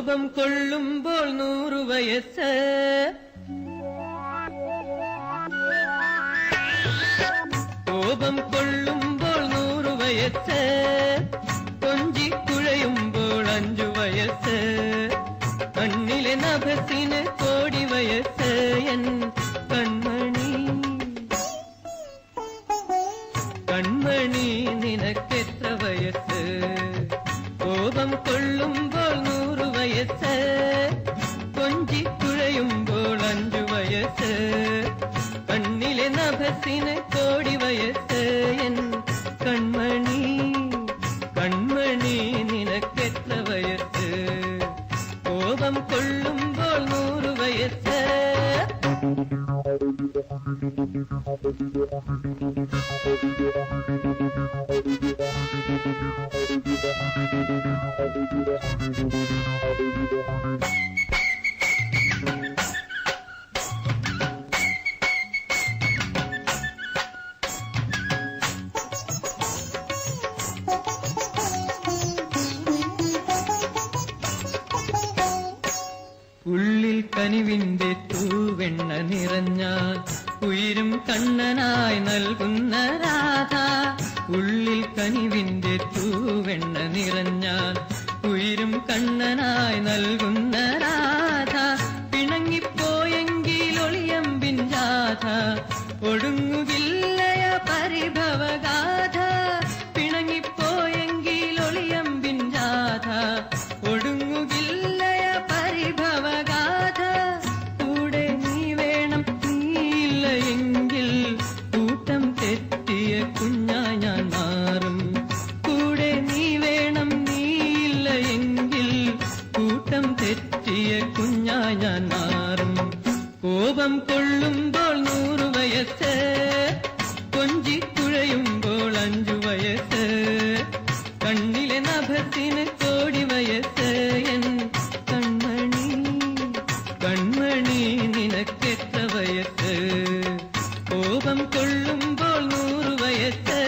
കോപം കൊള്ളുമ്പോൾ 100 വയസ്സ്, കോപം കൊള്ളുമ്പോൾ 100 വയസ്സ്, കൊഞ്ചിക്കുഴയുമ്പോൾ 5 വയസ്സ്, കണ്ണിലെ നഭസിന് കോടി വയസ്സ്. എൻ കൺമണി കൺമണി നിനക്കെത്ര വയസ്സ്? കോപം കൊള്ളുമ്പോൾ 100 വയസ്സ്, കൊഞ്ചിക്കുഴയുമ്പോൾ 5 വയസ്സ്, കണ്ണിലെ നഭസിന് കോടി വയസ്സ്. എൻ കൺമണി കൺമണി നിനക്കെത്ര വയസ്സ്? കോപം കൊള്ളുമ്പോൾ 100 വയസ്സ്. ഉള്ളിൽ കനിവിന്റെ തൂവെണ്ണ നിറഞ്ഞാൽ ഉയരും കണ്ണനായി നൽകുന്ന രാധ. ഉള്ളിൽ കനിവിന്റെ തൂവെണ്ണ നിറഞ്ഞാൽ ഉയരും കണ്ണനായി നൽകുന്ന രാധ. പിണങ്ങിപ്പോയെങ്കിൽ ഒളിയമ്പിൻ ജാഥ, ഒടുങ്ങുകില്ലയ പരിഭവഗാഥ. പിണങ്ങിപ്പോയെങ്കിൽ ഒളിയമ്പിൻ ജാഥ, ഒടുങ്ങുകില്ലയ പരിഭവഗാഥ. കൂടെ നീ വേണം, നീയില്ല എങ്കിൽ കൂട്ടം തെറ്റിയ കുഞ്ഞായി ഞാൻ മാറും. കൂടെ നീ വേണം, നീയില്ല എങ്കിൽ കൂട്ടം തെറ്റിയ കുഞ്ഞായി ഞാൻ മാറും. കോപം കൊള്ളുമ്പോൾ 100 വയസ്സ്, കൊഞ്ചിക്കുഴയുമ്പോൾ 5 വയസ്സ്, കണ്ണിലെ നഭത്തിന് കോടി വയസ്സ്. എൻ കൺമണി കൺമണി നിനക്കെത്ര വയസ്സ്? കോപം കൊള്ളുമ്പോൾ 100 വയസ്സ്.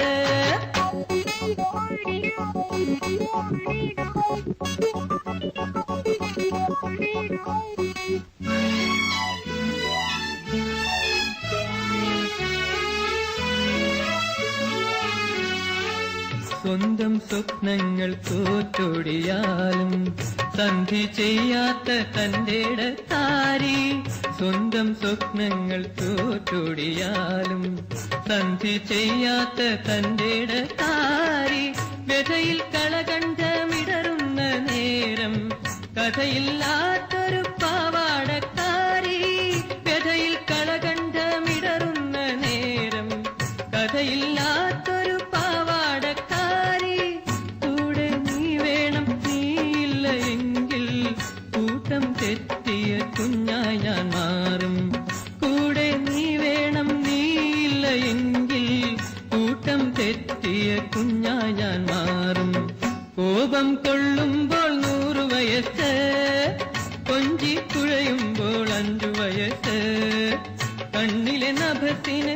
സ്വന്തം സ്വപ്നങ്ങൾ തോറ്റൊടിയാലും സന്ധി ചെയ്യാത്ത തന്റെടത്താരി. സ്വന്തം സ്വപ്നങ്ങൾ തോറ്റൊടിയാലും സന്ധി ചെയ്യാത്ത തന്റെടത്താരി. വ്യഥയിൽ കളകണ്ഠമിടറുന്ന നേരം കഥയില്ലാത്തൊരു പാവാടക്കാരി. വ്യഥയിൽ കളകണ്ഠമിടറുന്ന നേരം കഥയില്ലാത്തൊരു പാവാടക്കാരി. കൂടെ നീ വേണം, നീയില്ല എങ്കിൽ കൂട്ടം തെറ്റിയ കുഞ്ഞായി ഞാൻ മാറും. കൂടെ നീ വേണം, നീയില്ല എങ്കിൽ കൂട്ടം തെറ്റിയ കുഞ്ഞായി ഞാൻ മാറും. കോപം കൊള്ളുമ്പോൾ 100 വയസ്സ്, കൊഞ്ചിക്കുഴയുമ്പോൾ 5 വയസ്സ്, കണ്ണിലെ നഭത്തിന്